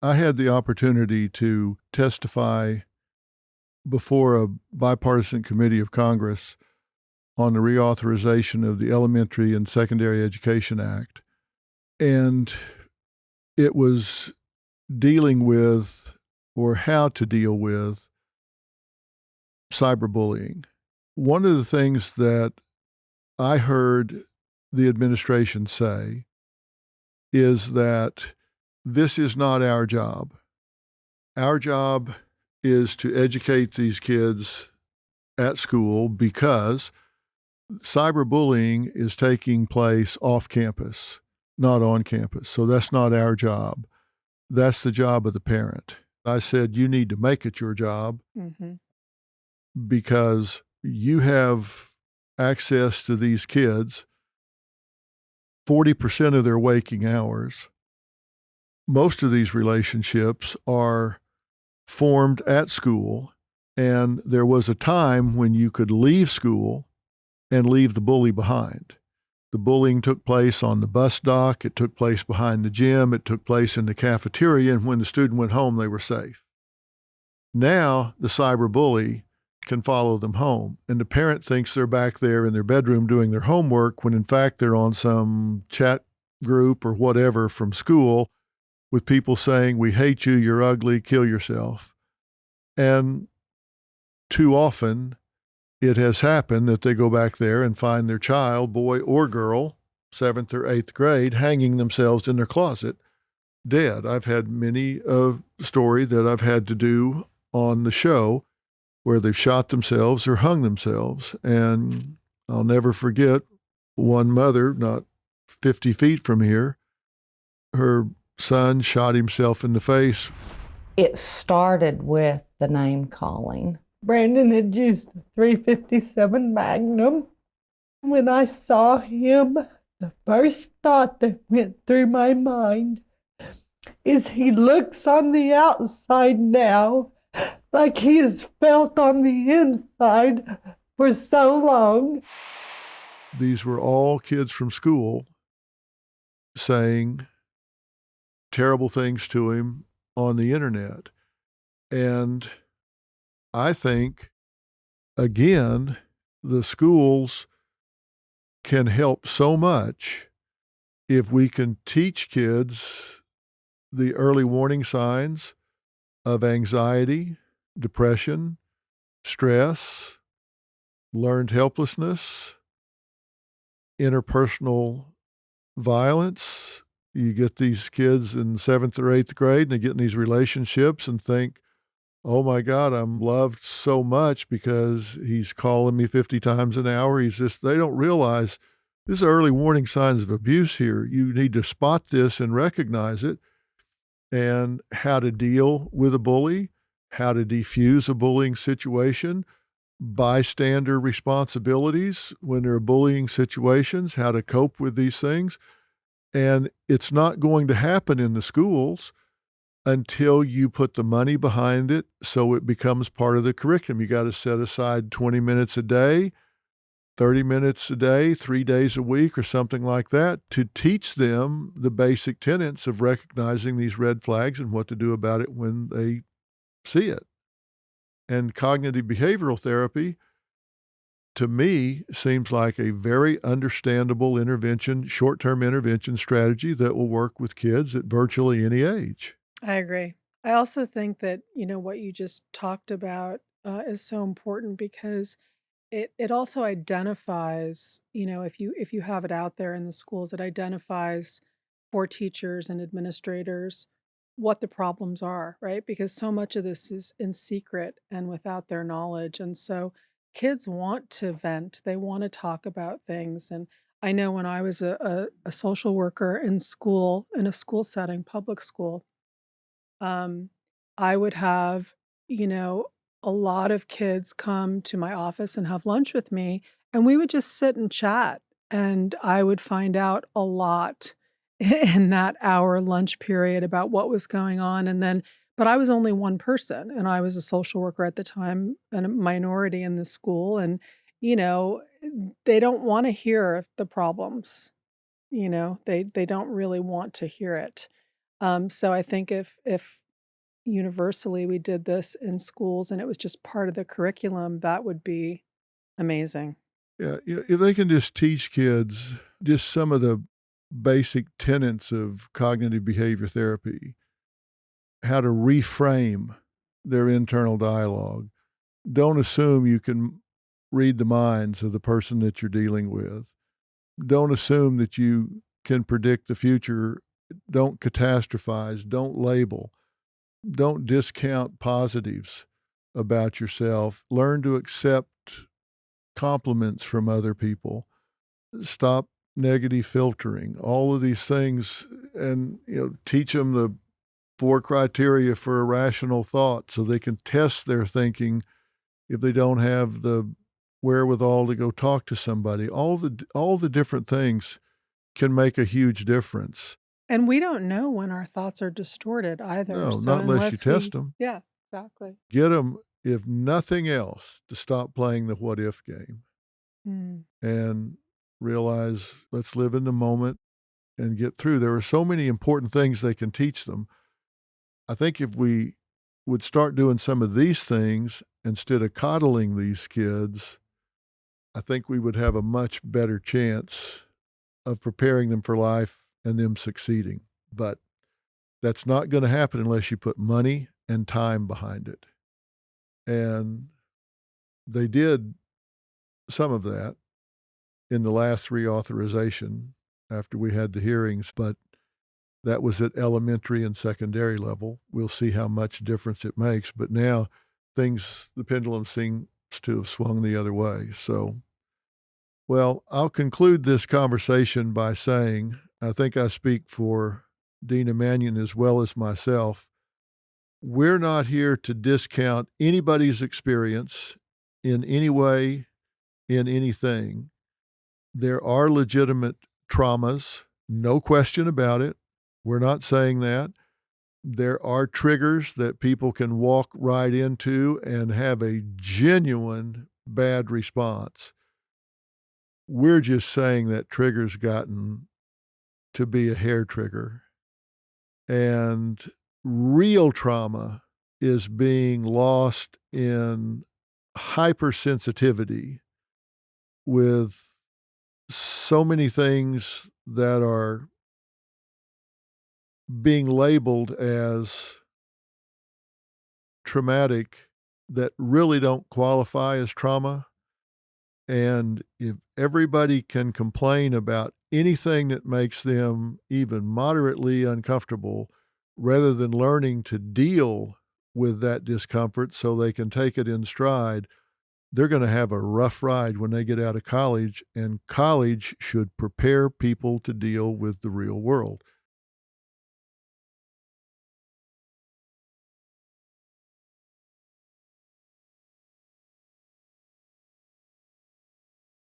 I had the opportunity to testify before a bipartisan committee of Congress on the reauthorization of the Elementary and Secondary Education Act. And it was dealing with, or how to deal with, cyberbullying. One of the things that I heard the administration say is that this is not our job. Our job is to educate these kids at school because cyberbullying is taking place off campus, not on campus. So that's not our job. That's the job of the parent. I said, you need to make it your job Mm-hmm. because you have access to these kids 40% of their waking hours. Most of these relationships are formed at school, and there was a time when you could leave school and leave the bully behind. The bullying took place on the bus dock, it took place behind the gym, it took place in the cafeteria, and when the student went home, they were safe. Now, the cyberbully can follow them home, and the parent thinks they're back there in their bedroom doing their homework when in fact they're on some chat group or whatever from school with people saying, "We hate you, you're ugly, kill yourself." And too often, it has happened that they go back there and find their child, boy or girl, seventh or eighth grade, hanging themselves in their closet, dead. I've had many a story that I've had to do on the show where they've shot themselves or hung themselves. And I'll never forget one mother, not 50 feet from here, her son shot himself in the face. It started with the name calling. Brandon had used a 357 Magnum. When I saw him, the first thought that went through my mind is he looks on the outside now like he has felt on the inside for so long. These were all kids from school saying terrible things to him on the internet. And I think, again, the schools can help so much if we can teach kids the early warning signs of anxiety, depression, stress, learned helplessness, interpersonal violence. You get these kids in seventh or eighth grade and they get in these relationships and think, oh my God, I'm loved so much because he's calling me 50 times an hour. They don't realize there's early warning signs of abuse here. You need to spot this and recognize it, and how to deal with a bully, how to defuse a bullying situation, bystander responsibilities when there are bullying situations, how to cope with these things. And it's not going to happen in the schools until you put the money behind it so it becomes part of the curriculum. You got to set aside 20 minutes a day, 30 minutes a day, 3 days a week, or something like that to teach them the basic tenets of recognizing these red flags and what to do about it when they see it. And cognitive behavioral therapy, to me, seems like a very understandable intervention, short-term intervention strategy that will work with kids at virtually any age. I agree. I also think that, what you just talked about is so important because it also identifies, if you have it out there in the schools, it identifies for teachers and administrators what the problems are, right? Because so much of this is in secret and without their knowledge. And so kids want to vent, they want to talk about things. And I know when I was a social worker in school, in a school setting, public school, um, I would have, you know, a lot of kids come to my office and have lunch with me, and we would just sit and chat, and I would find out a lot in that hour lunch period about what was going on, and then but I was only one person, and I was a social worker at the time and a minority in the school, and, you know, they don't wanna hear the problems, they don't really want to hear it. So I think if universally we did this in schools and it was just part of the curriculum, that would be amazing. Yeah, if they can just teach kids just some of the basic tenets of cognitive behavior therapy, how to reframe their internal dialogue. Don't assume you can read the minds of the person that you're dealing with. Don't assume that you can predict the future. Don't catastrophize. Don't label. Don't discount positives about yourself. Learn to accept compliments from other people. Stop negative filtering. All of these things, and teach them the 4 criteria for a rational thought so they can test their thinking if they don't have the wherewithal to go talk to somebody. All the different things can make a huge difference. And we don't know when our thoughts are distorted either. No, So not unless you unless test we, them. yeah, exactly. Get them, if nothing else, to stop playing the what if game Mm. and realize, let's live in the moment and get through. There are so many important things they can teach them. I think if we would start doing some of these things instead of coddling these kids, I think we would have a much better chance of preparing them for life and them succeeding. But that's not going to happen unless you put money and time behind it. And they did some of that in the last reauthorization after we had the hearings, but that was at elementary and secondary level. We'll see how much difference it makes. But now the pendulum seems to have swung the other way. So, well, I'll conclude this conversation by saying I think I speak for Dina Manion as well as myself. We're not here to discount anybody's experience in any way, in anything. There are legitimate traumas, no question about it. We're not saying that. There are triggers that people can walk right into and have a genuine bad response. We're just saying that trigger's gotten to be a hair trigger. And real trauma is being lost in hypersensitivity with so many things that are being labeled as traumatic that really don't qualify as trauma. And if everybody can complain about anything that makes them even moderately uncomfortable, rather than learning to deal with that discomfort so they can take it in stride, they're going to have a rough ride when they get out of college. And college should prepare people to deal with the real world.